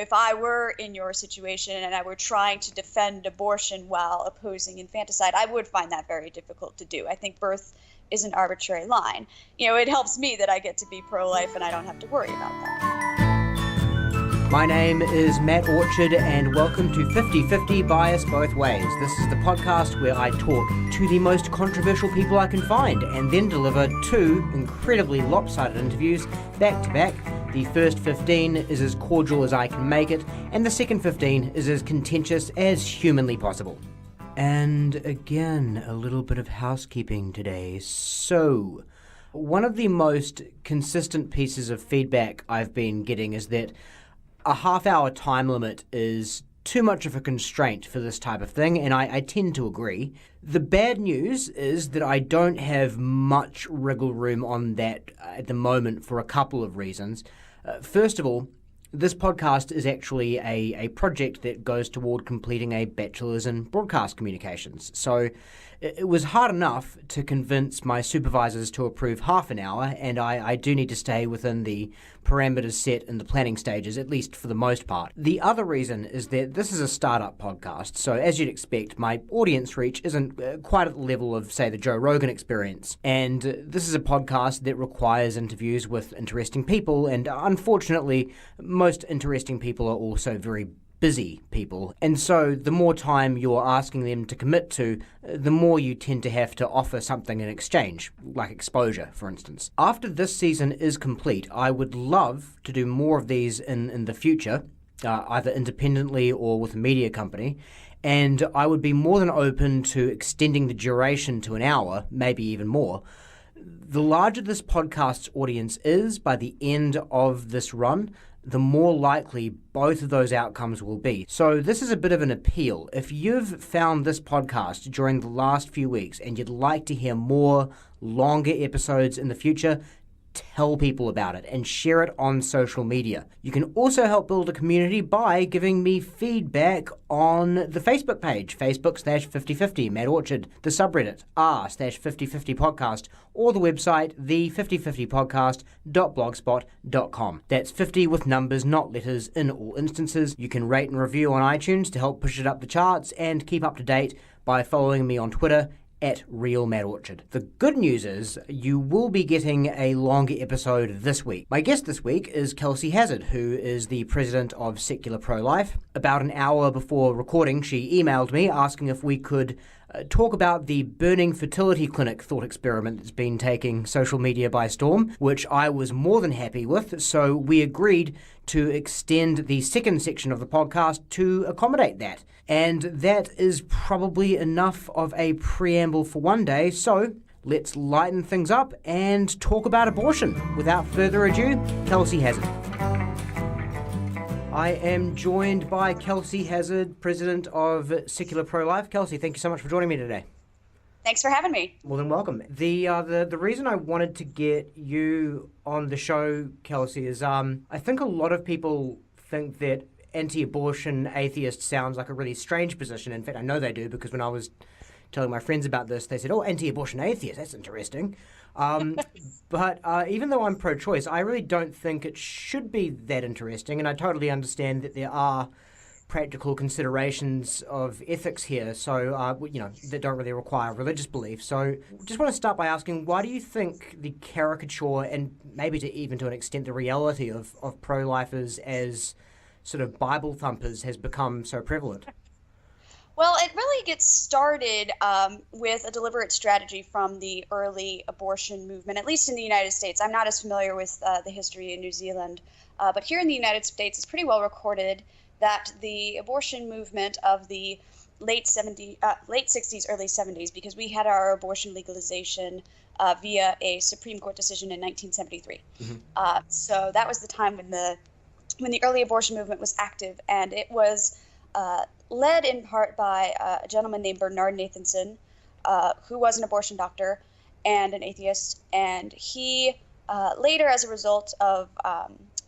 if I were in your situation and I were trying to defend abortion while opposing infanticide, I would find that very difficult to do. I think birth is an arbitrary line. It helps me that I get to be pro-life and I don't have to worry about that. My name is Matt Orchard and welcome to 50-50 Bias Both Ways. This is the podcast where I talk to the most controversial people I can find and then deliver two incredibly lopsided interviews back to back. The first 15 is as cordial as I can make it, and the second 15 is as contentious as humanly possible. And again, a little bit of housekeeping today. So, one of the most consistent pieces of feedback I've been getting is that a half-hour time limit is too much of a constraint for this type of thing, and I tend to agree. The bad news is that I don't have much wriggle room on that at the moment for a couple of reasons. First of all, this podcast is actually a project that goes toward completing a bachelor's in broadcast communications. So it was hard enough to convince my supervisors to approve half an hour, and I do need to stay within the parameters set in the planning stages, at least for the most part. The other reason is that this is a startup podcast, so as you'd expect, my audience reach isn't quite at the level of, say, the Joe Rogan Experience. And this is a podcast that requires interviews with interesting people, and unfortunately, most interesting people are also very busy people. And so the more time you're asking them to commit to, the more you tend to have to offer something in exchange, like exposure, for instance. After this season is complete, I would love to do more of these in the future, either independently or with a media company. And I would be more than open to extending the duration to an hour, maybe even more. The larger this podcast's audience is by the end of this run, the more likely both of those outcomes will be. So this is a bit of an appeal. If you've found this podcast during the last few weeks and you'd like to hear more longer episodes in the future, tell people about it and share it on social media. You can also help build a community by giving me feedback on the Facebook page, Facebook/5050 Matt Orchard, the subreddit r/5050 podcast, or the website the5050podcast.blogspot.com. That's 50 with numbers, not letters, in all instances. You can rate and review on iTunes to help push it up the charts and keep up to date by following me on Twitter at Real Matt Orchard. The good news is you will be getting a longer episode this week. My guest this week is Kelsey Hazzard, who is the president of Secular Pro-Life. About an hour before recording, she emailed me asking if we could talk about the burning fertility clinic thought experiment that's been taking social media by storm, which I was more than happy with, so we agreed to extend the second section of the podcast to accommodate that. And that is probably enough of a preamble for one day, so let's lighten things up and talk about abortion. Without further ado, Kelsey Hazzard. I am joined by Kelsey Hazzard, president of Secular Pro-Life. Kelsey, thank you so much for joining me today. Thanks for having me. More than welcome. The reason I wanted to get you on the show, Kelsey, is I think a lot of people think that anti-abortion atheist sounds like a really strange position. In fact, I know they do, because when I was telling my friends about this, they said, oh, anti-abortion atheist, that's interesting. But even though I'm pro-choice, I really don't think it should be that interesting, and I totally understand that there are practical considerations of ethics here, so that don't really require religious belief. So just want to start by asking, why do you think the caricature, and maybe even to an extent the reality of pro-lifers as sort of Bible thumpers has become so prevalent? Well, it really gets started with a deliberate strategy from the early abortion movement, at least in the United States. I'm not as familiar with the history in New Zealand, but here in the United States, it's pretty well recorded that the abortion movement of the late 60s, early 70s, because we had our abortion legalization via a Supreme Court decision in 1973. Mm-hmm. So that was the time when the early abortion movement was active, and it was led in part by a gentleman named Bernard Nathanson, who was an abortion doctor and an atheist, and he later, as a result of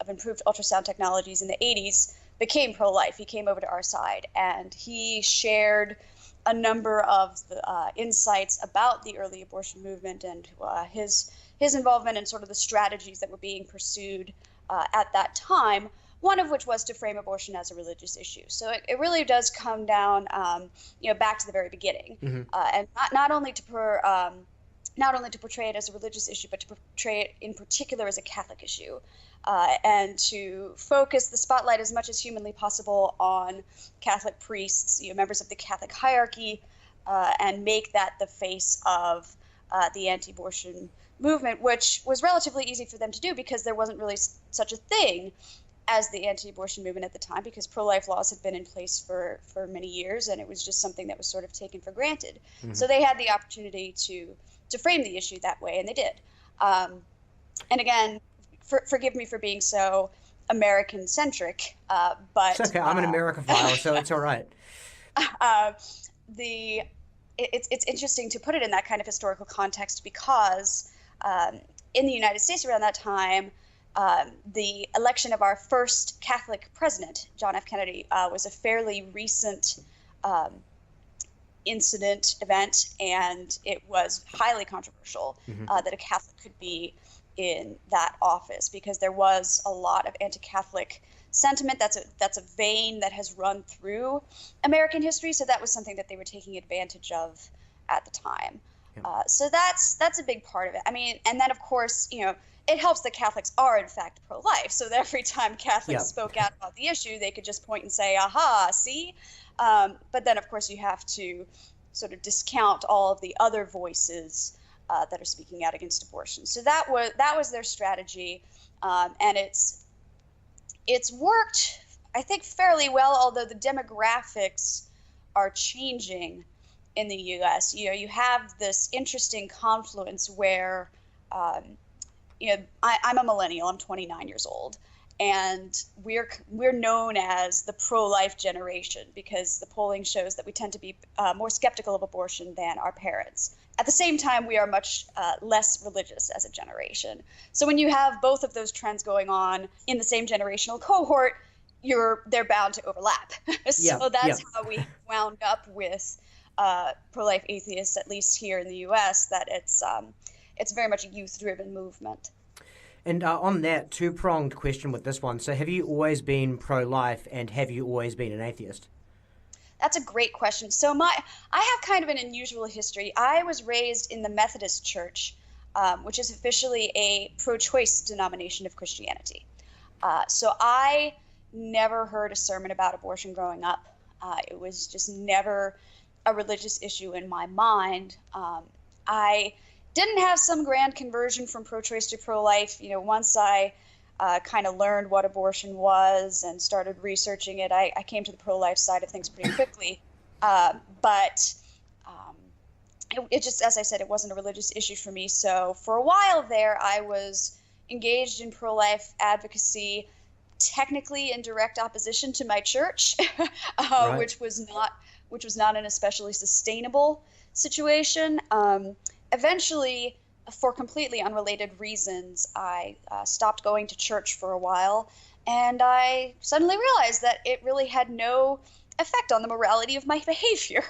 improved ultrasound technologies in the 80s, became pro-life. He came over to our side, and he shared a number of the insights about the early abortion movement and his involvement in sort of the strategies that were being pursued at that time. one of which was to frame abortion as a religious issue. So it really does come down, back to the very beginning, and not only to portray it as a religious issue, but to portray it in particular as a Catholic issue, and to focus the spotlight as much as humanly possible on Catholic priests, members of the Catholic hierarchy, and make that the face of the anti-abortion movement, which was relatively easy for them to do because there wasn't really such a thing as the anti-abortion movement at the time, because pro-life laws had been in place for many years, and it was just something that was sort of taken for granted. So they had the opportunity to frame the issue that way, and they did. And again, forgive me for being so American-centric, but... It's okay, I'm an Americophile, so it's all right. It's interesting to put it in that kind of historical context because in the United States around that time, the election of our first Catholic president, John F. Kennedy, was a fairly recent event, and it was highly controversial that a Catholic could be in that office because there was a lot of anti-Catholic sentiment. That's a vein that has run through American history, so that was something that they were taking advantage of at the time. So that's a big part of it. I mean, and then of course, it helps that Catholics are in fact pro-life, so that every time Catholics spoke out about the issue, they could just point and say, aha, see? But then of course you have to sort of discount all of the other voices that are speaking out against abortion. So that was their strategy, and it's worked, I think, fairly well, although the demographics are changing in the U.S. You have this interesting confluence where, I'm a millennial. I'm 29 years old, and we're known as the pro-life generation because the polling shows that we tend to be more skeptical of abortion than our parents. At the same time, we are much less religious as a generation. So when you have both of those trends going on in the same generational cohort, they're bound to overlap. So that's how we wound up with pro-life atheists, at least here in the U.S., that it's very much a youth-driven movement. And on that, two-pronged question with this one. So have you always been pro-life, and have you always been an atheist? That's a great question. So I have kind of an unusual history. I was raised in the Methodist Church, which is officially a pro-choice denomination of Christianity. So I never heard a sermon about abortion growing up. It was just never a religious issue in my mind. I didn't have some grand conversion from pro-choice to pro-life. Once I kind of learned what abortion was and started researching it, I came to the pro-life side of things pretty quickly. But it just, as I said, it wasn't a religious issue for me. So for a while there, I was engaged in pro-life advocacy, technically in direct opposition to my church, right. which was not an especially sustainable situation. Eventually, for completely unrelated reasons, I stopped going to church for a while, and I suddenly realized that it really had no effect on the morality of my behavior.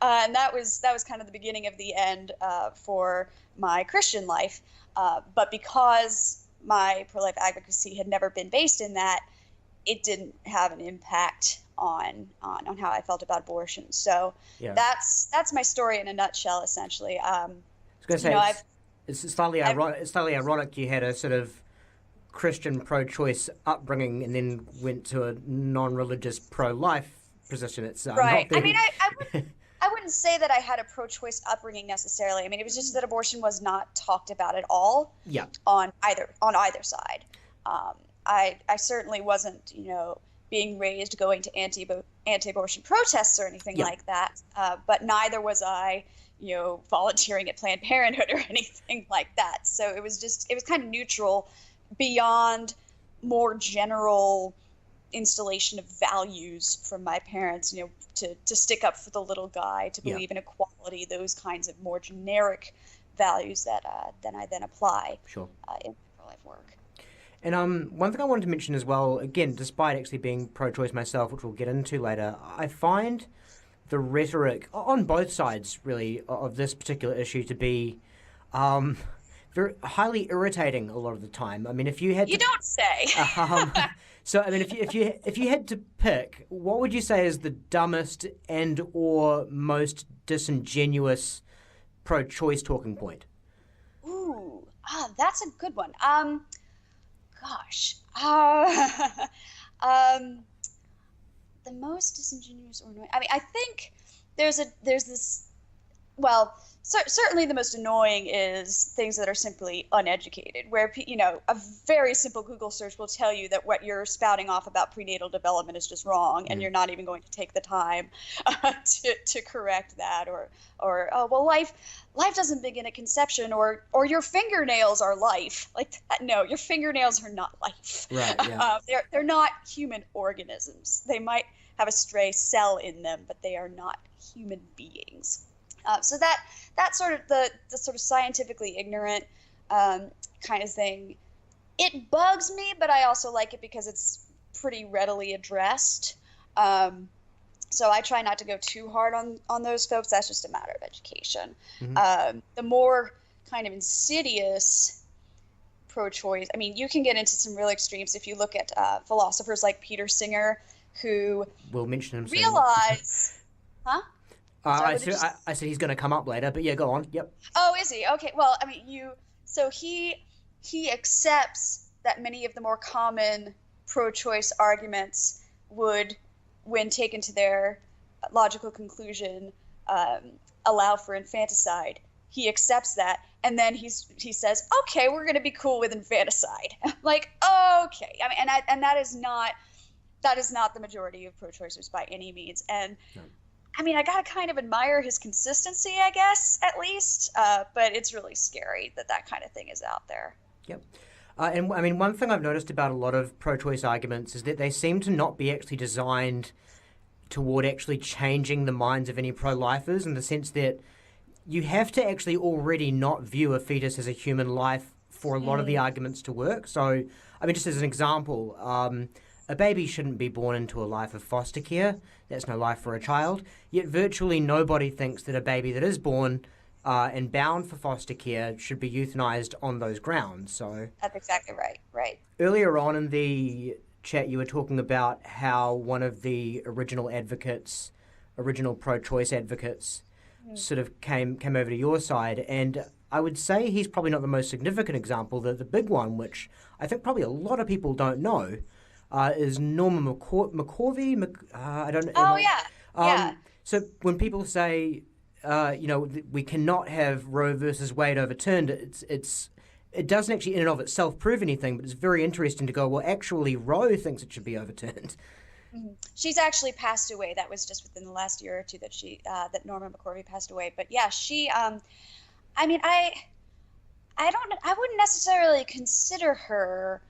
And that was kind of the beginning of the end for my Christian life. But because my pro-life advocacy had never been based in that, it didn't have an impact on how I felt about abortion. So that's my story in a nutshell, essentially. I was going to say, it's slightly ironic you had a sort of Christian pro-choice upbringing and then went to a non-religious pro-life position. It's right. I mean, I wouldn't say that I had a pro-choice upbringing necessarily. I mean, it was just that abortion was not talked about at all. Yeah. On either side. I certainly wasn't, being raised going to anti-abortion protests or anything like that. But neither was I, volunteering at Planned Parenthood or anything like that. So it was kind of neutral beyond more general installation of values from my parents, to stick up for the little guy, to believe in equality, those kinds of more generic values that I then apply in pro-life work. And one thing I wanted to mention as well, again, despite actually being pro-choice myself, which we'll get into later, I find the rhetoric on both sides, really, of this particular issue to be very highly irritating a lot of the time. I mean, if you had You don't say. So, I mean, if you had to pick, what would you say is the dumbest and or most disingenuous pro-choice talking point? Ooh, that's a good one. Gosh. Um, the most disingenuous or annoying. I mean, I think there's this. Well, certainly the most annoying is things that are simply uneducated, where a very simple Google search will tell you that what you're spouting off about prenatal development is just wrong, and you're not even going to take the time to correct that, or oh well, life doesn't begin at conception, or your fingernails are life. Like that. No, your fingernails are not life. Right. Yeah. They're not human organisms. They might have a stray cell in them, but they are not human beings. So that's sort of the sort of scientifically ignorant kind of thing. It bugs me, but I also like it because it's pretty readily addressed. So I try not to go too hard on those folks. That's just a matter of education. Mm-hmm. The more kind of insidious pro-choice, I mean, you can get into some real extremes if you look at philosophers like Peter Singer, who we'll mention him realize, huh? I said he's going to come up later, but yeah, go on. Yep. Oh, is he? Okay. Well, I mean, so he accepts that many of the more common pro-choice arguments would, when taken to their logical conclusion, allow for infanticide. He accepts that, and then he says, "Okay, we're going to be cool with infanticide." Like, okay. I mean, and that is not the majority of pro-choicers by any means, and. No. I mean, I gotta kind of admire his consistency, I guess, at least. But it's really scary that kind of thing is out there. Yep. And I mean, one thing I've noticed about a lot of pro-choice arguments is that they seem to not be actually designed toward actually changing the minds of any pro-lifers, in the sense that you have to actually already not view a fetus as a human life for a lot of the arguments to work. So, I mean, just as an example, a baby shouldn't be born into a life of foster care. That's no life for a child. Yet virtually nobody thinks that a baby that is born and bound for foster care should be euthanized on those grounds. So that's exactly right. Right. Earlier on in the chat, you were talking about how one of the original pro-choice advocates, sort of came over to your side, and I would say he's probably not the most significant example. The big one, which I think probably a lot of people don't know, is Norma McCorvey. I don't know. Oh, yeah. Yeah. So when people say, we cannot have Roe versus Wade overturned, it doesn't actually in and of itself prove anything, but it's very interesting to go, well, actually, Roe thinks it should be overturned. Mm-hmm. She's actually passed away. That was just within the last year or two that Norma McCorvey passed away. But yeah, she, I mean, I wouldn't necessarily consider her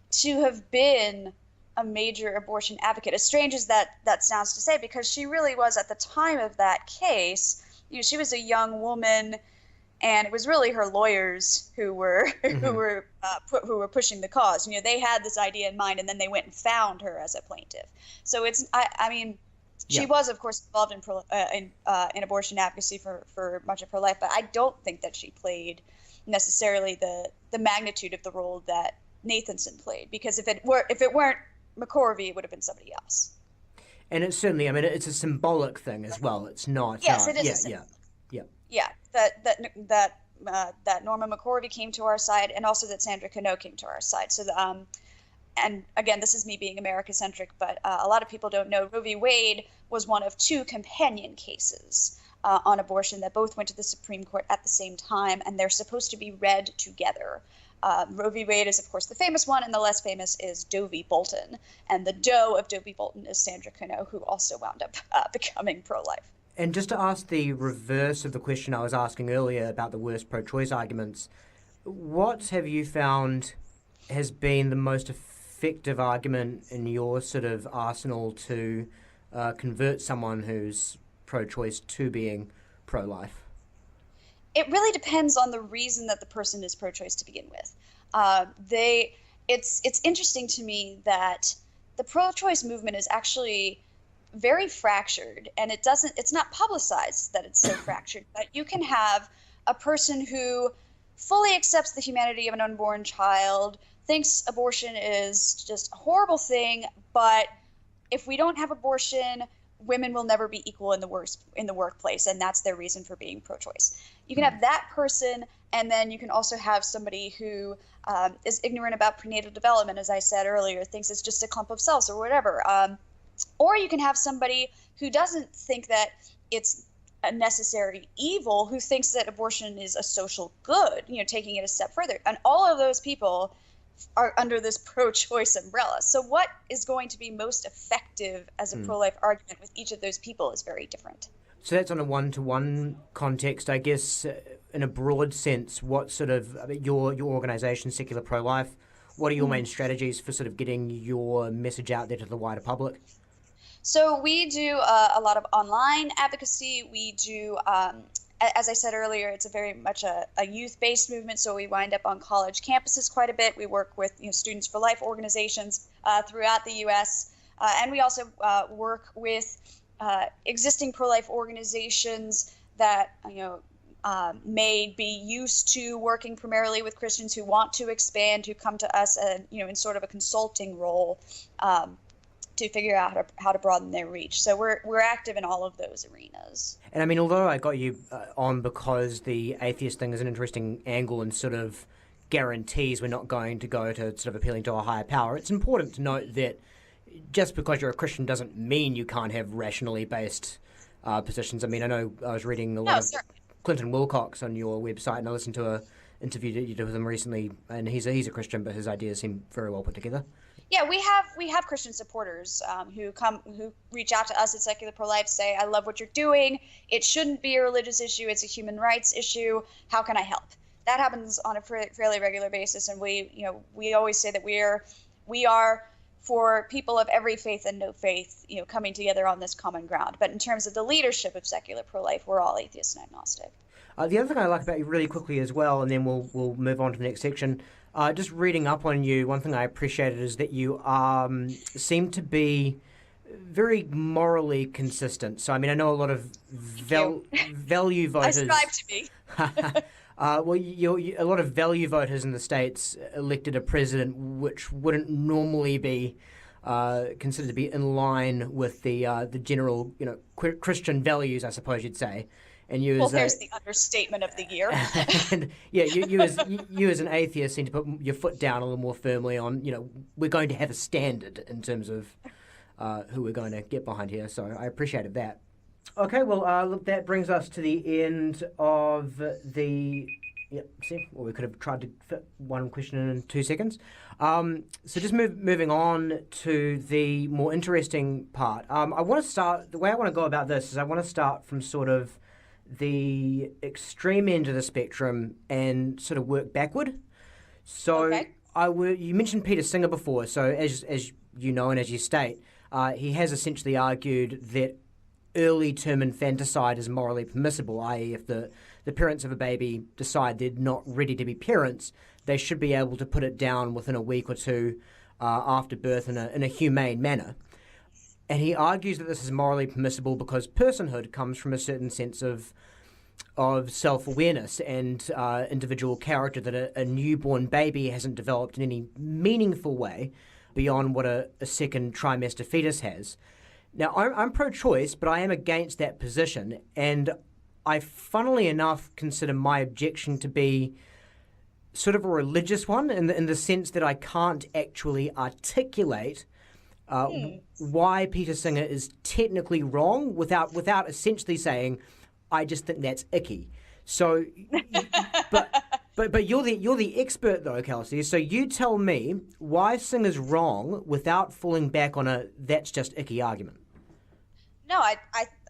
to have been a major abortion advocate, as strange as that sounds to say, because she really was at the time of that case. She was a young woman, and it was really her lawyers who were who were pushing the cause. They had this idea in mind, and then they went and found her as a plaintiff. So I mean, she was of course involved in abortion advocacy for much of her life, but I don't think that she played necessarily the magnitude of the role that Nathanson played, because if it weren't McCorvey, it would have been somebody else. And it's certainly, I mean, it's a symbolic thing as well. It's not. Yes, it is. Yeah. That Norma McCorvey came to our side, and also that Sandra Cano came to our side. So and again, this is me being America-centric, but a lot of people don't know Roe v. Wade was one of two companion cases on abortion that both went to the Supreme Court at the same time, and they're supposed to be read together. Roe v. Wade is, of course, the famous one, and the less famous is Doe v. Bolton. And the Doe of Doe v. Bolton is Sandra Cano, who also wound up becoming pro-life. And just to ask the reverse of the question I was asking earlier about the worst pro-choice arguments, what have you found has been the most effective argument in your sort of arsenal to convert someone who's pro-choice to being pro-life? It really depends on the reason that the person is pro-choice to begin with. It's interesting to me that the pro-choice movement is actually very fractured, and it's not publicized that it's so fractured. But you can have a person who fully accepts the humanity of an unborn child, thinks abortion is just a horrible thing, but if we don't have abortion, women will never be equal in the workplace, and that's their reason for being pro-choice. You can have that person, and then you can also have somebody who is ignorant about prenatal development, as I said earlier, thinks it's just a clump of cells or whatever. Or you can have somebody who doesn't think that it's a necessary evil, who thinks that abortion is a social good, taking it a step further. And all of those people are under this pro-choice umbrella. So what is going to be most effective as a pro-life argument with each of those people is very different. So that's on a one-to-one context, I guess. In a broad sense, what sort of your organisation, Secular Pro-Life, what are your main strategies for sort of getting your message out there to the wider public? So we do a lot of online advocacy. We do, as I said earlier, it's a very much a youth-based movement. So we wind up on college campuses quite a bit. We work with Students for Life organizations throughout the U.S. And we also work with existing pro-life organizations that may be used to working primarily with Christians who want to expand, who come to us in sort of a consulting role. To figure out how to broaden their reach. So we're active in all of those arenas. And I mean, although I got you on because the atheist thing is an interesting angle and sort of guarantees we're not going to go to sort of appealing to a higher power, it's important to note that just because you're a Christian doesn't mean you can't have rationally based positions. I mean, I know I was reading a lot of Clinton Wilcox on your website, and I listened to an interview that you did with him recently, and he's a Christian, but his ideas seem very well put together. Yeah, we have Christian supporters who reach out to us at Secular Pro-Life, say, I love what you're doing. It shouldn't be a religious issue. It's a human rights issue. How can I help? That happens on a fairly regular basis, and we always say that we are for people of every faith and no faith, coming together on this common ground. But in terms of the leadership of Secular Pro-Life, we're all atheist and agnostic. The other thing I like about you really quickly as well, and then we'll move on to the next section. Just reading up on you, one thing I appreciated is that you seem to be very morally consistent. So, I mean, I know a lot of value voters... I strive to be. A lot of value voters in the States elected a president which wouldn't normally be considered to be in line with the general, Christian values, I suppose you'd say. And there's the understatement of the year. And yeah, you as an atheist seem to put your foot down a little more firmly on, we're going to have a standard in terms of who we're going to get behind here. So I appreciated that. Okay, well, look, that brings us to the end of the... we could have tried to fit one question in 2 seconds. So just moving on to the more interesting part. I want to start... The way I want to go about this is I want to start from sort of the extreme end of the spectrum and sort of work backward. So okay. You mentioned Peter Singer before. So as you know and as you state, he has essentially argued that early term infanticide is morally permissible, i.e. if the parents of a baby decide they're not ready to be parents, they should be able to put it down within a week or two after birth in a humane manner. And he argues that this is morally permissible because personhood comes from a certain sense of self-awareness and individual character that a newborn baby hasn't developed in any meaningful way beyond what a second trimester fetus has. Now, I'm pro-choice, but I am against that position, and I, funnily enough, consider my objection to be sort of a religious one in the sense that I can't actually articulate why Peter Singer is technically wrong without essentially saying, I just think that's icky. So, but you're the expert though, Kelsey. So you tell me why Singer's wrong without falling back on a that's just icky argument. No, I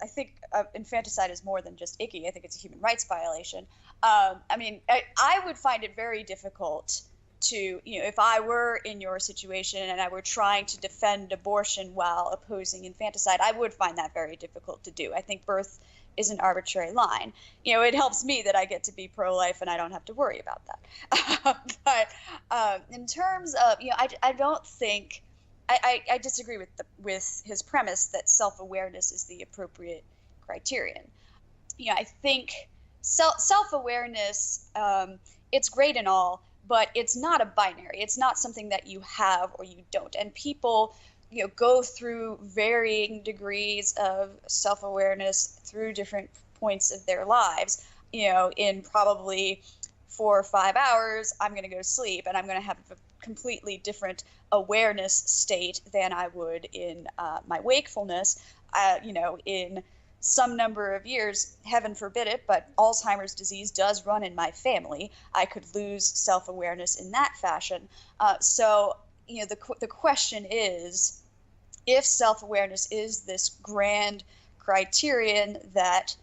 think infanticide is more than just icky. I think it's a human rights violation. I would find it very difficult to, if I were in your situation and I were trying to defend abortion while opposing infanticide, I would find that very difficult to do. I think birth is an arbitrary line. It helps me that I get to be pro-life and I don't have to worry about that. But in terms of, I don't think, I disagree with his premise that self-awareness is the appropriate criterion. I think self-awareness it's great and all, but it's not a binary. It's not something that you have or you don't. And people, go through varying degrees of self-awareness through different points of their lives. In probably 4 or 5 hours, I'm going to go to sleep and I'm going to have a completely different awareness state than I would in my wakefulness. In some number of years, heaven forbid it, but Alzheimer's disease does run in my family. I could lose self-awareness in that fashion. The question is, if self-awareness is this grand criterion that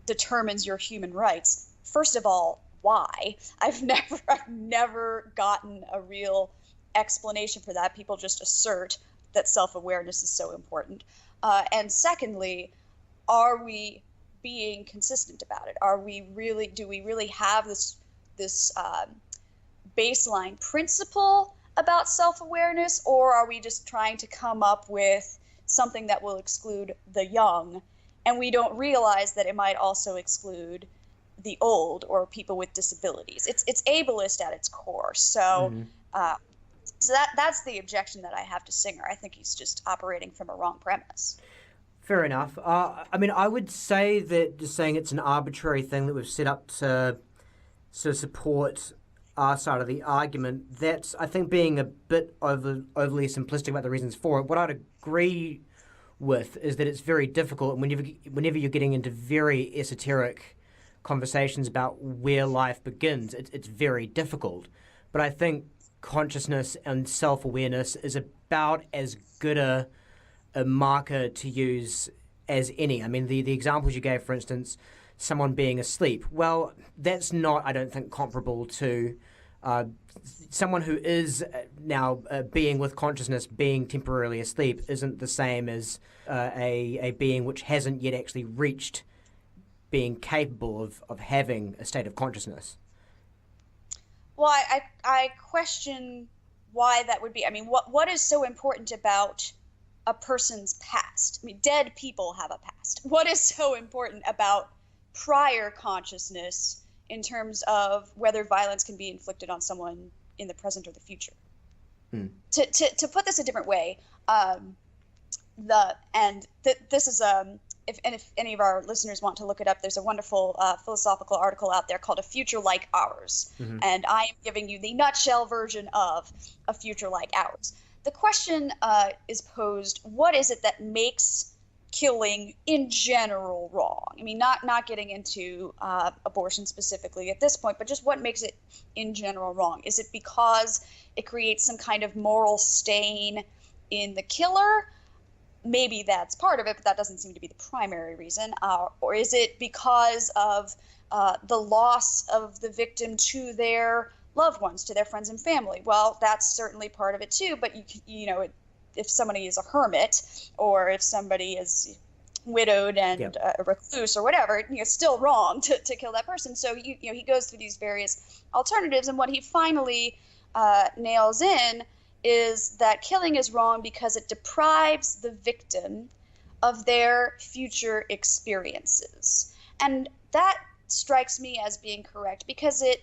determines your human rights, first of all, why? I've never gotten a real explanation for that. People just assert that self-awareness is so important. And secondly, are we being consistent about it? Do we really have this baseline principle about self-awareness, or are we just trying to come up with something that will exclude the young, and we don't realize that it might also exclude the old or people with disabilities? It's ableist at its core. So that's the objection that I have to Singer. I think he's just operating from a wrong premise. Fair enough. I would say that just saying it's an arbitrary thing that we've set up to support our side of the argument, that's, I think, being a bit overly simplistic about the reasons for it. What I'd agree with is that it's very difficult, and whenever you're getting into very esoteric conversations about where life begins, it's very difficult. But I think consciousness and self-awareness is about as good a marker to use as any. I mean, the examples you gave, for instance, someone being asleep, well, that's not, I don't think, comparable to someone who is now being with consciousness being temporarily asleep isn't the same as a being which hasn't yet actually reached being capable of having a state of consciousness. Well, I question why that would be. I mean, what is so important about a person's past? I mean, dead people have a past. What is so important about prior consciousness in terms of whether violence can be inflicted on someone in the present or the future? To put this a different way, this is if any of our listeners want to look it up, there's a wonderful philosophical article out there called A Future Like Ours. And I am giving you the nutshell version of A Future Like Ours. The question is posed, what is it that makes killing in general wrong? I mean, not getting into abortion specifically at this point, but just what makes it in general wrong? Is it because it creates some kind of moral stain in the killer? Maybe that's part of it, but that doesn't seem to be the primary reason. Or is it because of the loss of the victim to their loved ones, to their friends and family? Well, that's certainly part of it too, but if somebody is a hermit, or if somebody is widowed and a recluse or whatever, still wrong to kill that person. So he goes through these various alternatives, and what he finally nails in is that killing is wrong because it deprives the victim of their future experiences. And that strikes me as being correct, because it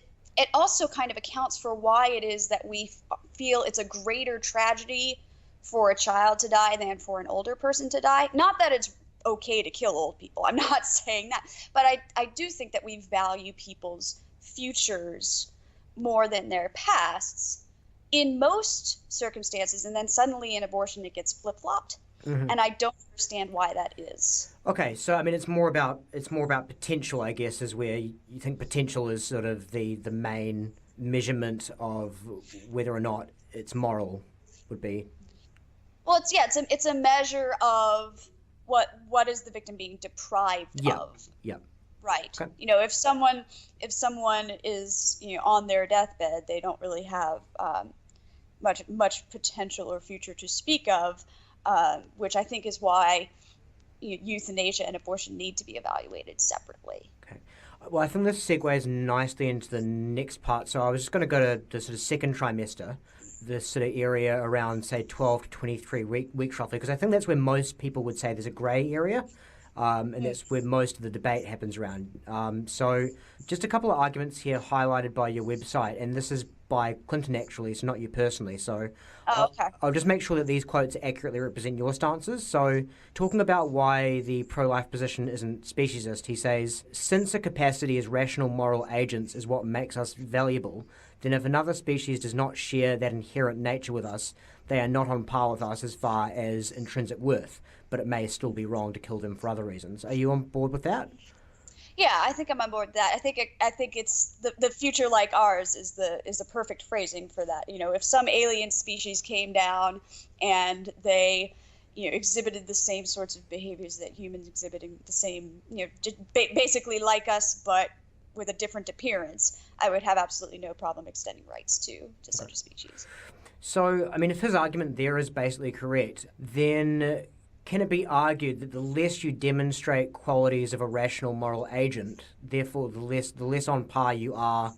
also kind of accounts for why it is that we feel it's a greater tragedy for a child to die than for an older person to die. Not that it's okay to kill old people. I'm not saying that. But I do think that we value people's futures more than their pasts in most circumstances, and then suddenly in abortion it gets flip-flopped. And I don't understand why that is. Okay, so I mean it's more about potential, I guess, is where you think potential is sort of the main measurement of whether or not it's moral would be. Well, it's a measure of what is the victim being deprived of. Yeah. Right. Okay. If someone is on their deathbed, they don't really have much potential or future to speak of, which I think is why euthanasia and abortion need to be evaluated separately. Okay. Well, I think this segues nicely into the next part. So I was just going to go to the sort of second trimester, this sort of area around, say, 12 to 23 weeks roughly, because I think that's where most people would say there's a grey area. and that's where most of the debate happens around. So just a couple of arguments here highlighted by your website, and this is by Clinton actually, so not you personally. So Okay. I'll just make sure that these quotes accurately represent your stances. So talking about why the pro-life position isn't speciesist, he says, since a capacity as rational moral agents is what makes us valuable, then if another species does not share that inherent nature with us, they are not on par with us as far as intrinsic worth, but it may still be wrong to kill them for other reasons. Are you on board with that? Yeah, I think I'm on board with that. I think it's the future like ours is the perfect phrasing for that. If some alien species came down and they exhibited the same sorts of behaviors that humans exhibiting, the same, basically like us, but with a different appearance, I would have absolutely no problem extending rights to such a species. So, I mean, if his argument there is basically correct, then can it be argued that the less you demonstrate qualities of a rational moral agent, therefore the less on par you are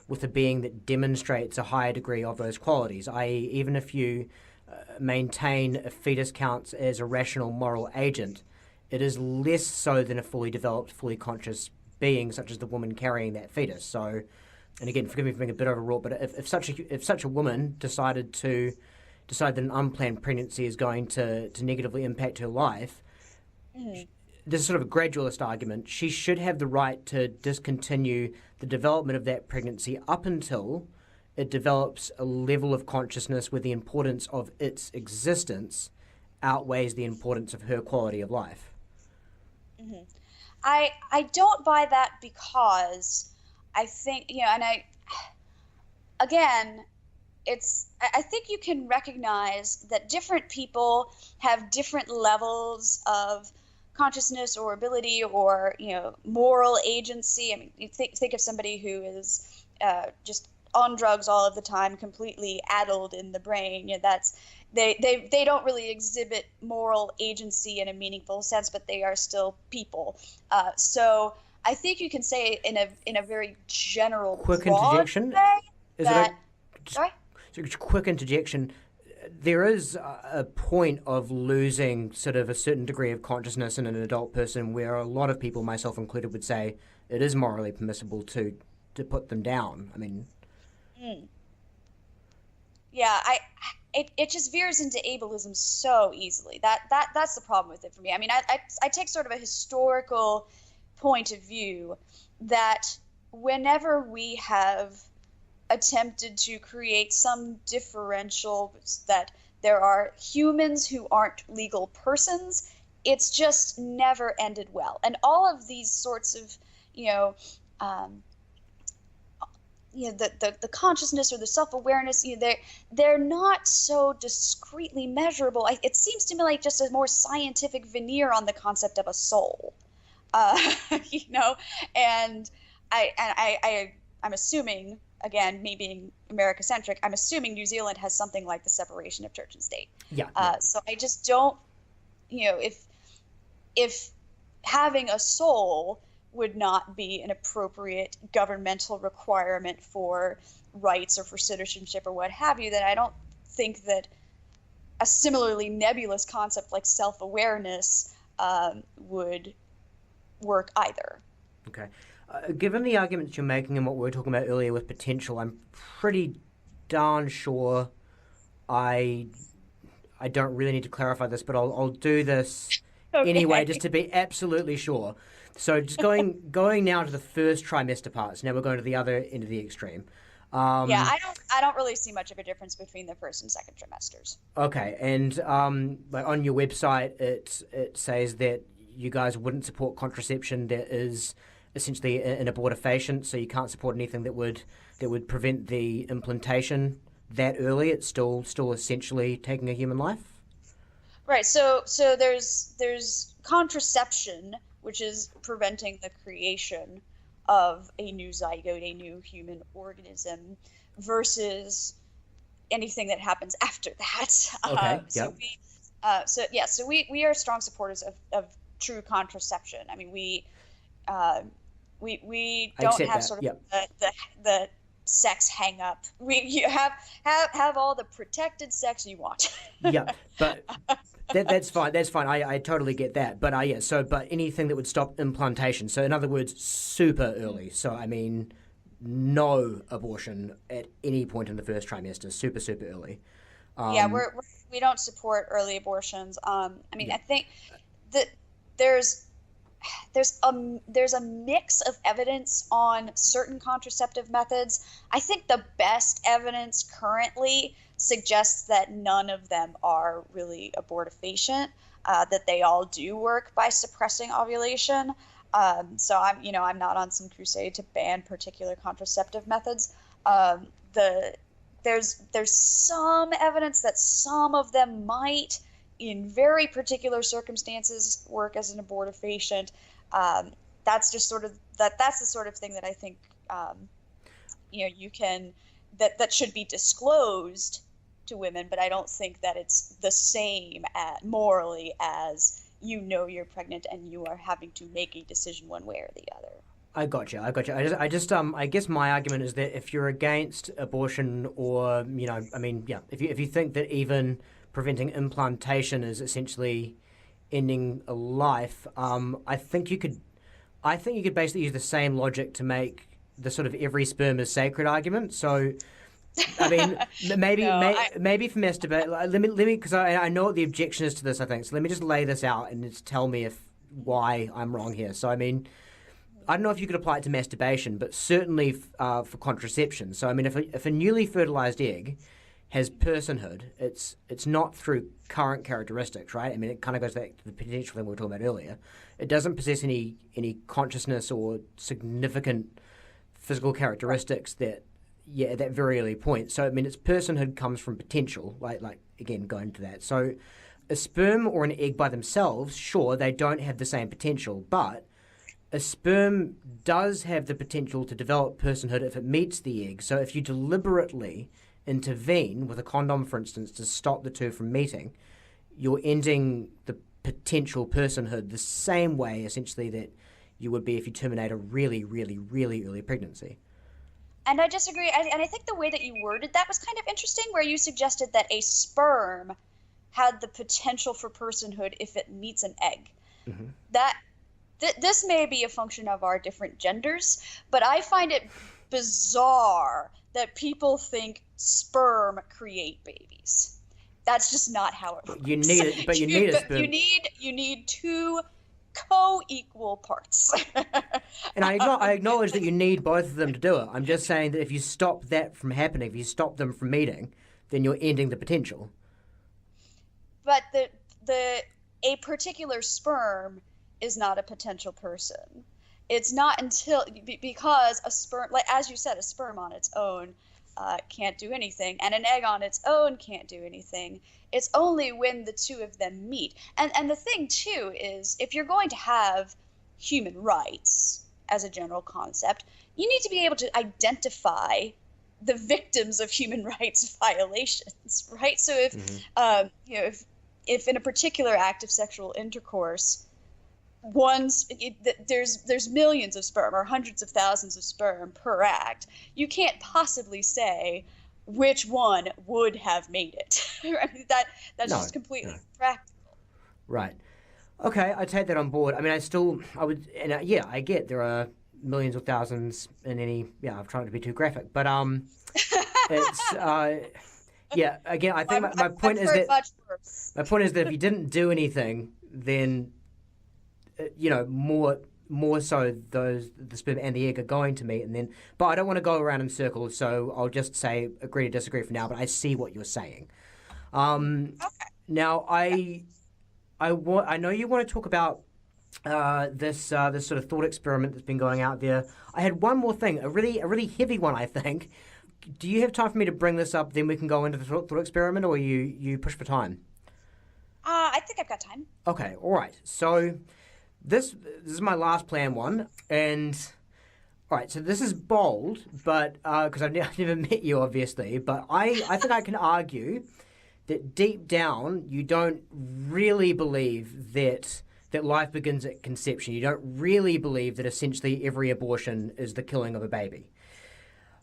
with a being that demonstrates a higher degree of those qualities, i.e. even if you maintain a fetus counts as a rational moral agent, it is less so than a fully developed, fully conscious being such as the woman carrying that fetus. So, and again, forgive me for being a bit overwrought, but if such a woman decide that an unplanned pregnancy is going to negatively impact her life, this is sort of a gradualist argument. She should have the right to discontinue the development of that pregnancy up until it develops a level of consciousness where the importance of its existence outweighs the importance of her quality of life. Mm-hmm. I don't buy that because I think, again, I think you can recognize that different people have different levels of consciousness or ability or, moral agency. I mean, you think of somebody who is just on drugs all of the time, completely addled in the brain. They don't really exhibit moral agency in a meaningful sense, but they are still people. So I think you can say in a very general, quick interjection. Sorry? So quick interjection. There is a point of losing sort of a certain degree of consciousness in an adult person where a lot of people, myself included, would say it is morally permissible to put them down. I mean... Yeah, it just veers into ableism so easily. That's the problem with it for me. I mean, I take sort of a historical point of view that whenever we have attempted to create some differential, that there are humans who aren't legal persons, it's just never ended well. And all of these sorts of, the consciousness or the self-awareness, they're not so discreetly measurable. It seems to me like just a more scientific veneer on the concept of a soul, and I'm assuming, again, me being America-centric, I'm assuming New Zealand has something like the separation of church and state. Yeah. So I just don't, if having a soul would not be an appropriate governmental requirement for rights or for citizenship or what have you, then I don't think that a similarly nebulous concept like self-awareness would work either. Okay. Given the arguments you're making and what we were talking about earlier with potential, I'm pretty darn sure I don't really need to clarify this, but I'll do this anyway, just to be absolutely sure. So just going now to the first trimester parts. Now we're going to the other end of the extreme. I don't really see much of a difference between the first and second trimesters. Okay, and like on your website, it says that you guys wouldn't support contraception that is essentially an abortifacient, so you can't support anything that would prevent the implantation that early. It's still essentially taking a human life. Right. So there's contraception, which is preventing the creation of a new zygote, a new human organism, versus anything that happens after that. Okay. So we are strong supporters of true contraception. I mean, we don't have sort of the sex hang up. You have all the protected sex you want. Yeah, but that's fine. That's fine. I totally get that. But yeah. So, but anything that would stop implantation. So, in other words, super early. So, I mean, no abortion at any point in the first trimester. Super early. Yeah, we don't support early abortions. I mean, I think that there's a mix of evidence on certain contraceptive methods. I think the best evidence currently suggests that none of them are really abortifacient, that they all do work by suppressing ovulation. So I'm not on some crusade to ban particular contraceptive methods. There's some evidence that some of them might, in very particular circumstances, work as an abortifacient. That's just sort of that's the sort of thing that I think you can that should be disclosed to women, but I don't think that it's the same morally as you're pregnant and you are having to make a decision one way or the other. I got you. I guess my argument is that if you're against abortion, or if you think that even preventing implantation is essentially ending a life, I think you could basically use the same logic to make the sort of every sperm is sacred argument. So, I mean, maybe for masturbate. Let me, because I know what the objection is to this. I think so. Let me just lay this out and just tell me why I'm wrong here. So, I mean, I don't know if you could apply it to masturbation, but certainly for contraception. So, I mean, if a newly fertilized egg has personhood, it's not through current characteristics, right? I mean, it kind of goes back to the potential thing we were talking about earlier. It doesn't possess any consciousness or significant physical characteristics at that very early point. So, I mean, its personhood comes from potential, like again, going to that. So, a sperm or an egg by themselves, sure, they don't have the same potential, but a sperm does have the potential to develop personhood if it meets the egg. So, if you deliberately intervene with a condom, for instance, to stop the two from meeting, you're ending the potential personhood the same way, essentially, that you would be if you terminate a really, really, really early pregnancy. And I disagree. And I think the way that you worded that was kind of interesting, where you suggested that a sperm had the potential for personhood if it meets an egg. Mm-hmm. This may be a function of our different genders, but I find it bizarre that people think sperm create babies. That's just not how it works. You need it, but you need a sperm. You need two co-equal parts. And I acknowledge that you need both of them to do it. I'm just saying that if you stop that from happening, if you stop them from meeting, then you're ending the potential. But a particular sperm is not a potential person. It's not until, because a sperm, like as you said, a sperm on its own can't do anything, and an egg on its own can't do anything. It's only when the two of them meet. And the thing too is, if you're going to have human rights as a general concept, you need to be able to identify the victims of human rights violations, right? So if in a particular act of sexual intercourse, there's millions of sperm or hundreds of thousands of sperm per act, you can't possibly say which one would have made it. I mean, that's just completely practical. Right. Okay, I take that on board. I mean, I get there are millions or thousands in any. Yeah, I'm trying to be too graphic, but it's yeah. Again, I think my point is that if you didn't do anything, then more so the sperm and the egg are going to meet, and then. But I don't want to go around in circles, so I'll just say agree to disagree for now. But I see what you're saying. Okay. Now I know you want to talk about this sort of thought experiment that's been going out there. I had one more thing, a really heavy one, I think. Do you have time for me to bring this up? Then we can go into the thought experiment, or you push for time? I think I've got time. Okay, all right. So this is my last planned one, and all right. So this is bold, but because I've never met you, obviously, but I think I can argue that deep down you don't really believe that life begins at conception. You don't really believe that essentially every abortion is the killing of a baby.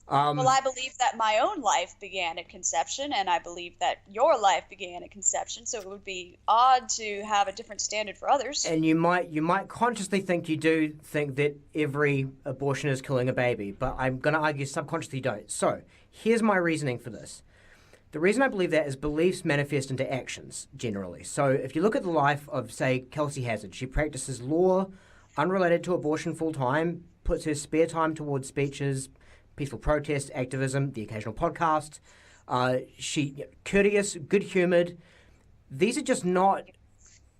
Well, I believe that my own life began at conception, and I believe that your life began at conception, so it would be odd to have a different standard for others. And you might consciously think you do think that every abortion is killing a baby, but I'm going to argue subconsciously you don't. So here's my reasoning for this. The reason I believe that is beliefs manifest into actions, generally. So if you look at the life of, say, Kelsey Hazzard, she practices law unrelated to abortion full-time, puts her spare time towards speeches, peaceful protest, activism, the occasional podcast. She courteous, good-humoured. These are just not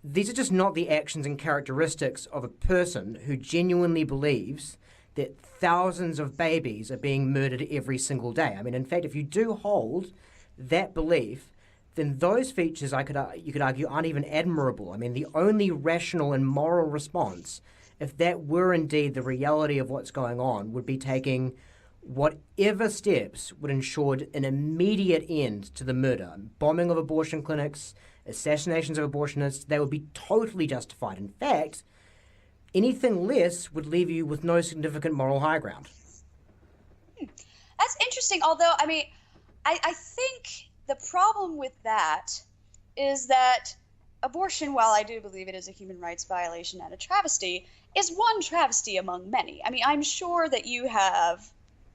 the actions and characteristics of a person who genuinely believes that thousands of babies are being murdered every single day. I mean, in fact, if you do hold that belief, then those features you could argue aren't even admirable. I mean, the only rational and moral response, if that were indeed the reality of what's going on, would be taking whatever steps would ensure an immediate end to the murder. Bombing of abortion clinics, assassinations of abortionists, they would be totally justified. In fact, anything less would leave you with no significant moral high ground. That's interesting, although, I mean, I think the problem with that is that abortion, while I do believe it is a human rights violation and a travesty, is one travesty among many. I mean, I'm sure that you have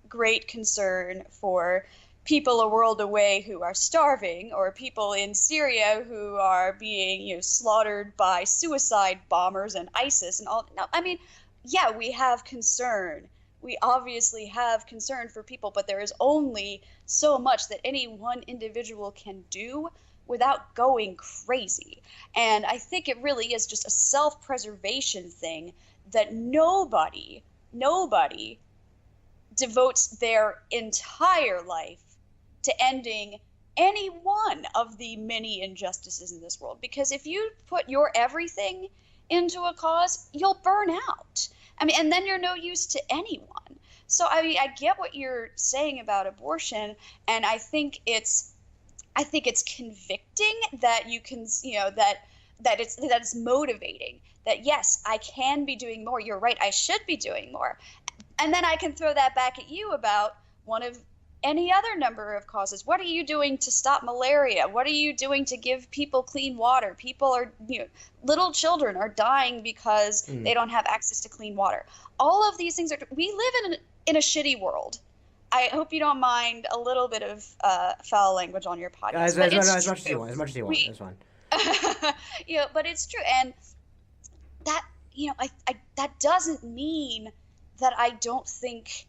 great concern for people a world away who are starving, or people in Syria who are being, slaughtered by suicide bombers and ISIS and all. No, I mean, yeah, we have concern. We obviously have concern for people, but there is only so much that any one individual can do without going crazy. And I think it really is just a self-preservation thing that nobody devotes their entire life to ending any one of the many injustices in this world. Because if you put your everything into a cause, you'll burn out. I mean, and then you're no use to anyone. So, I mean, I get what you're saying about abortion, and I think it's convicting that you can, that it's motivating. That yes, I can be doing more. You're right, I should be doing more. And then I can throw that back at you about one of any other number of causes. What are you doing to stop malaria? What are you doing to give people clean water? People are, little children are dying because they don't have access to clean water. All of these things we live in a shitty world. I hope you don't mind a little bit of foul language on your podcast. As much as you want. That's fine. But it's true. And that, that doesn't mean that I don't think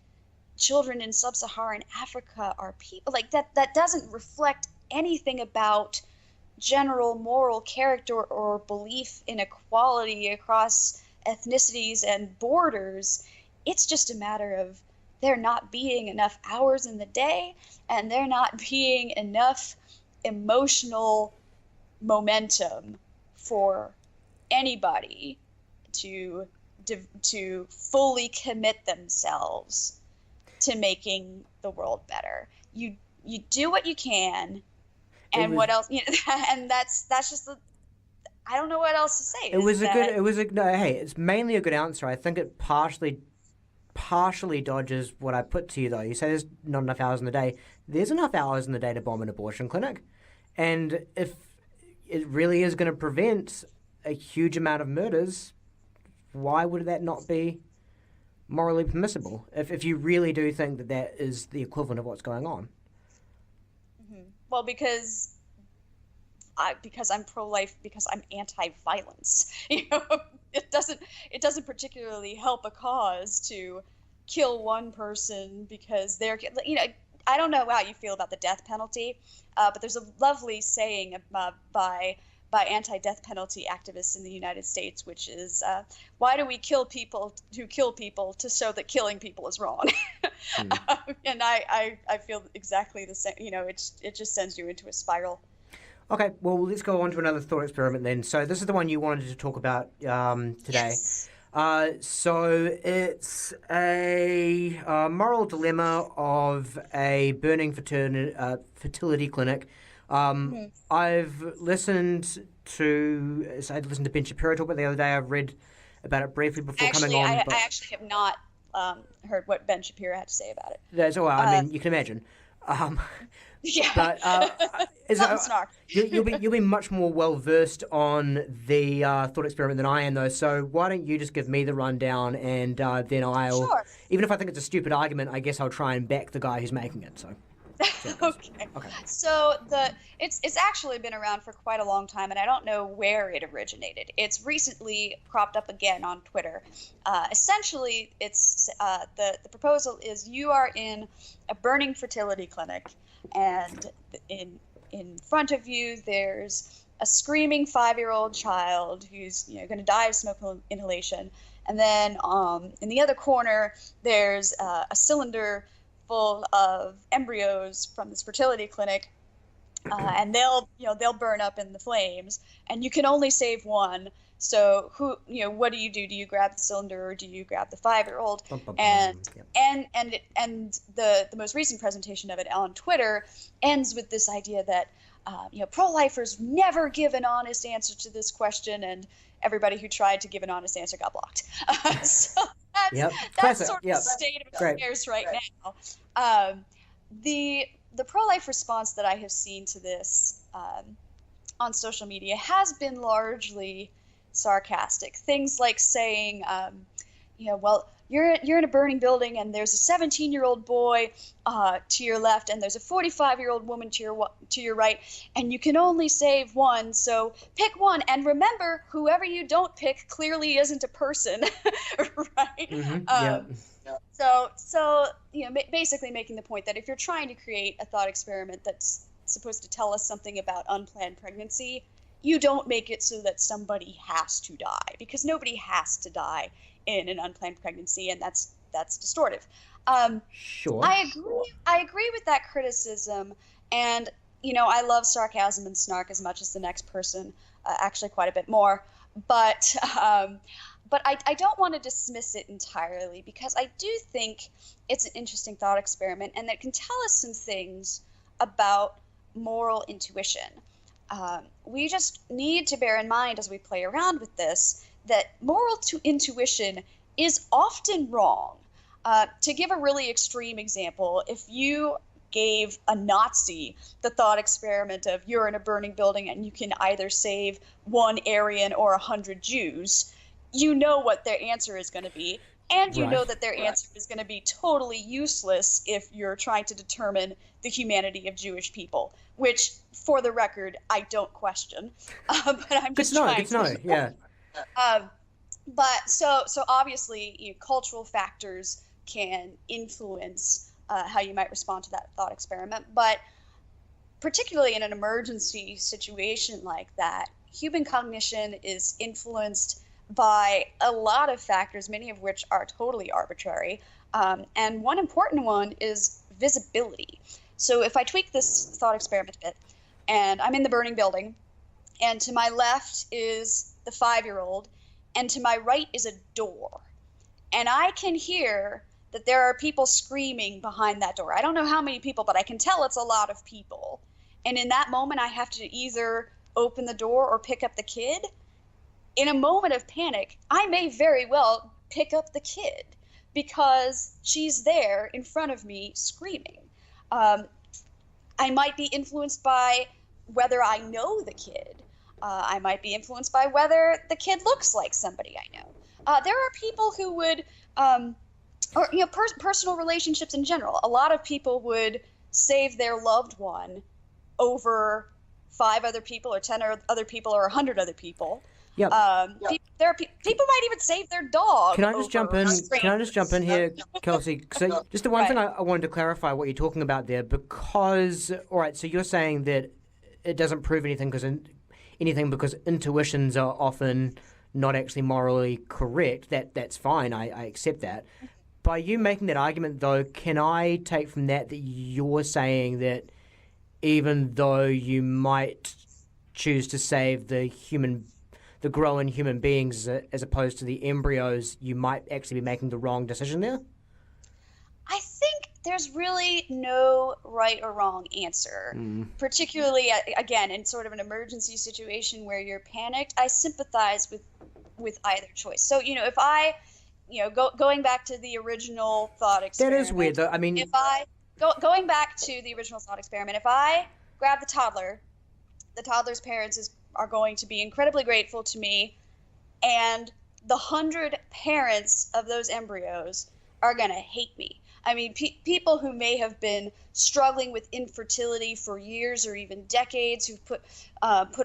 children in sub-Saharan Africa are people. Like that doesn't reflect anything about general moral character or belief in equality across ethnicities and borders. It's just a matter of there not being enough hours in the day, and there not being enough emotional momentum for anybody to fully commit themselves to making the world better. You do what you can, and what else? And that's just I don't know what else to say. It's mainly a good answer. I think it partially dodges what I put to you, though. You say there's not enough hours in the day. There's enough hours in the day to bomb an abortion clinic, and if it really is going to prevent a huge amount of murders, why would that not be morally permissible? If you really do think that is the equivalent of what's going on. Mm-hmm. Well, because I'm pro-life, because I'm anti-violence. It doesn't particularly help a cause to kill one person because they're. I don't know how you feel about the death penalty, but there's a lovely saying by anti-death penalty activists in the United States, which is, why do we kill people who kill people to show that killing people is wrong? And I feel exactly the same. It just sends you into a spiral. Okay, well, let's go on to another thought experiment then. So this is the one you wanted to talk about today. Yes. So it's a moral dilemma of a burning fertility clinic. I've listened to Ben Shapiro talk about it the other day. I've read about it briefly before coming on. I actually have not heard what Ben Shapiro had to say about it. That's all. I mean, you can imagine. Yeah, but snark. you'll be much more well versed on the thought experiment than I am, though. So why don't you just give me the rundown, and then I'll, Sure. even if I think it's a stupid argument, I guess I'll try and back the guy who's making it. So. Okay. So it's actually been around for quite a long time, and I don't know where it originated. It's recently cropped up again on Twitter. Essentially, it's the proposal is you are in a burning fertility clinic, and in front of you there's a screaming 5-year-old child who's going to die of smoke inhalation, and then in the other corner there's a cylinder full of embryos from this fertility clinic, and they'll burn up in the flames, and you can only save one. So what do? Do you grab the cylinder or do you grab the 5-year-old? And the most recent presentation of it on Twitter ends with this idea that pro-lifers never give an honest answer to this question, and everybody who tried to give an honest answer got blocked. So that's sort of the state of affairs right now. The pro-life response that I have seen to this on social media has been largely sarcastic. Things like saying, well, you're in a burning building and there's a 17-year-old boy to your left and there's a 45-year-old woman to your right, and you can only save one, so pick one, and remember, whoever you don't pick clearly isn't a person. Right? Mm-hmm. So basically making the point that if you're trying to create a thought experiment that's supposed to tell us something about unplanned pregnancy, you don't make it so that somebody has to die, because nobody has to die in an unplanned pregnancy, and that's distortive. Sure. I agree with that criticism, and I love sarcasm and snark as much as the next person, actually quite a bit more, but I don't want to dismiss it entirely, because I do think it's an interesting thought experiment, and that can tell us some things about moral intuition. We just need to bear in mind as we play around with this that moral intuition is often wrong. To give a really extreme example, if you gave a Nazi the thought experiment of you're in a burning building and you can either save one Aryan or 100 Jews, you know what their answer is going to be. And you know that their answer is going to be totally useless if you're trying to determine the humanity of Jewish people, which, for the record, I don't question. But I'm just trying. Good to know. Yeah. But so obviously, cultural factors can influence how you might respond to that thought experiment. But particularly in an emergency situation like that, human cognition is influenced by a lot of factors, many of which are totally arbitrary. And one important one is visibility. So if I tweak this thought experiment a bit, and I'm in the burning building, and to my left is the 5-year-old, and to my right is a door, and I can hear that there are people screaming behind that door. I don't know how many people, but I can tell it's a lot of people. And in that moment, I have to either open the door or pick up the kid. In a moment of panic, I may very well pick up the kid because she's there in front of me screaming. I might be influenced by whether I know the kid. I might be influenced by whether the kid looks like somebody I know. There are people who would, personal relationships in general. A lot of people would save their loved one over 5 other people or 10 other people or 100 other people. Yep. There are people might even save their dog. Can I just jump in here, Kelsey? So just the one thing I wanted to clarify what you're talking about there, because all right, so you're saying that it doesn't prove anything because intuitions are often not actually morally correct. That's fine. I accept that. By you making that argument, though, can I take from that you're saying that even though you might choose to save the growing human beings as opposed to the embryos, you might actually be making the wrong decision there? I think there's really no right or wrong answer, particularly, again, in sort of an emergency situation where you're panicked. I sympathize with either choice. So, if going back to the original thought experiment. That is weird, though. I mean, if going back to the original thought experiment, if I grab the toddler's parents are going to be incredibly grateful to me, and the 100 parents of those embryos are going to hate me. I mean, people who may have been struggling with infertility for years or even decades, who've put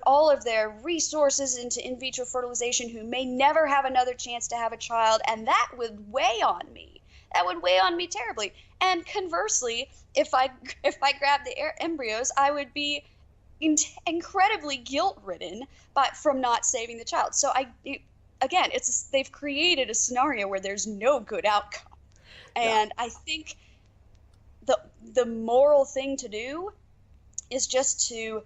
all of their resources into in vitro fertilization, who may never have another chance to have a child, and that would weigh on me. That would weigh on me terribly. And conversely, if I grabbed the embryos, I would be incredibly guilt-ridden from not saving the child. So they've created a scenario where there's no good outcome. And I think the moral thing to do is just to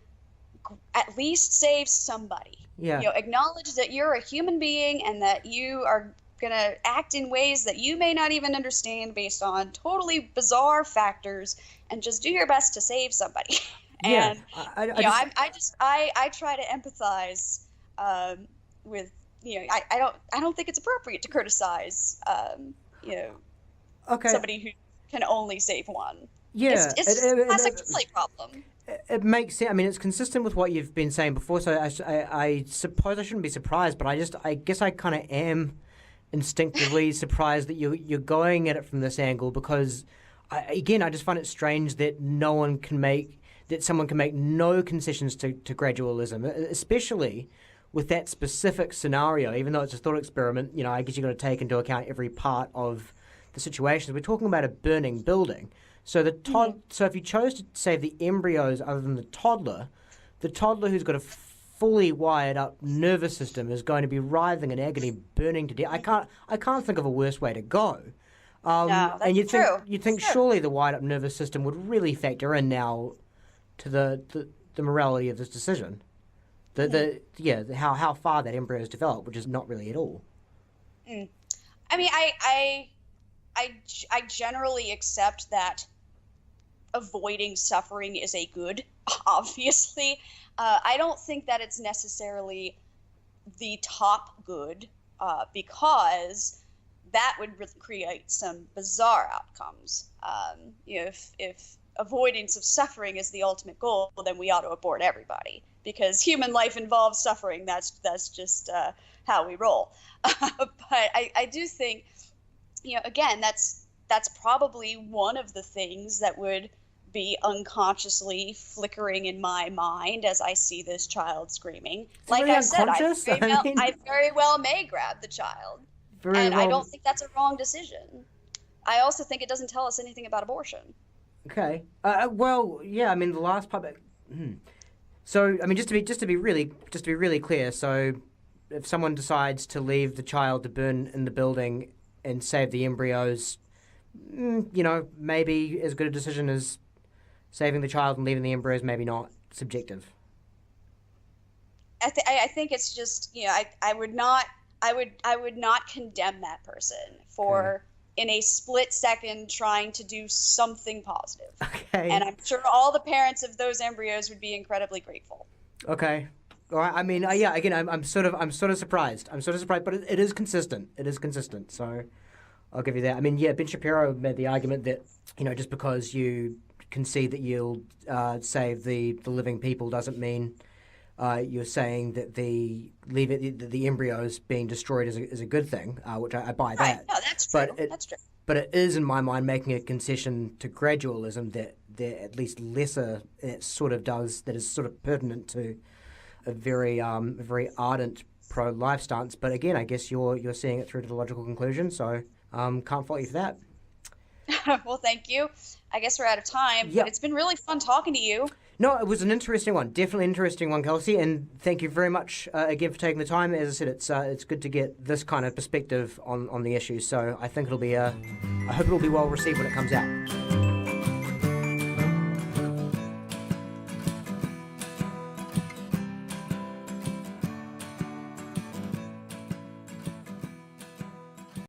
at least save somebody. Yeah. Acknowledge that you're a human being and that you are going to act in ways that you may not even understand based on totally bizarre factors, and just do your best to save somebody. Yeah. And I try to empathize with, I don't think it's appropriate to criticize somebody who can only save one. Yeah, it's a classic play problem. It makes sense. I mean, it's consistent with what you've been saying before. So I suppose I shouldn't be surprised, but I guess I kind of am instinctively surprised that you're going at it from this angle, because I just find it strange that someone can make no concessions to gradualism, especially with that specific scenario. Even though it's a thought experiment, I guess you've got to take into account every part of the situation. We're talking about a burning building. So so if you chose to save the embryos other than the toddler who's got a fully wired up nervous system is going to be writhing in agony, burning to death. I can't think of a worse way to go. No, that's and true. You'd think surely the wired up nervous system would really factor in now to the morality of this decision. How far that embryo has developed, which is not really at all. I mean, I generally accept that avoiding suffering is a good, obviously. I don't think that it's necessarily the top good, because that would create some bizarre outcomes. If avoidance of suffering is the ultimate goal, then we ought to abort everybody, because human life involves suffering. That's just how we roll. But I do think, again, that's probably one of the things that would be unconsciously flickering in my mind as I see this child screaming. Like really I said, I very well may grab the child. I don't think that's a wrong decision. I also think it doesn't tell us anything about abortion. Okay. Well, yeah. I mean, the last part. So, I mean, just to be really clear. So, if someone decides to leave the child to burn in the building and save the embryos, maybe as good a decision as saving the child and leaving the embryos. Maybe not. Subjective. I think it's just I would not condemn that person for. In a split second trying to do something positive. Okay. And I'm sure all the parents of those embryos would be incredibly grateful. Okay. All right. I mean, again, I'm sort of surprised. But it is consistent. It is consistent. So I'll give you that. I mean, yeah, Ben Shapiro made the argument that, just because you concede that you'll save the living people doesn't mean you're saying that the embryos being destroyed is a good thing, which I buy that. No, that's true. That's true. But it is, in my mind, making a concession to gradualism that they're at least lesser. It sort of does that is sort of pertinent to a very ardent pro-life stance. But again, I guess you're seeing it through to the logical conclusion. So can't fault you for that. Well, thank you. I guess we're out of time. Yep. But it's been really fun talking to you. No, it was an interesting one. Definitely an interesting one, Kelsey. And thank you very much again for taking the time. As I said, it's good to get this kind of perspective on the issue. So I think I hope it'll be well received when it comes out.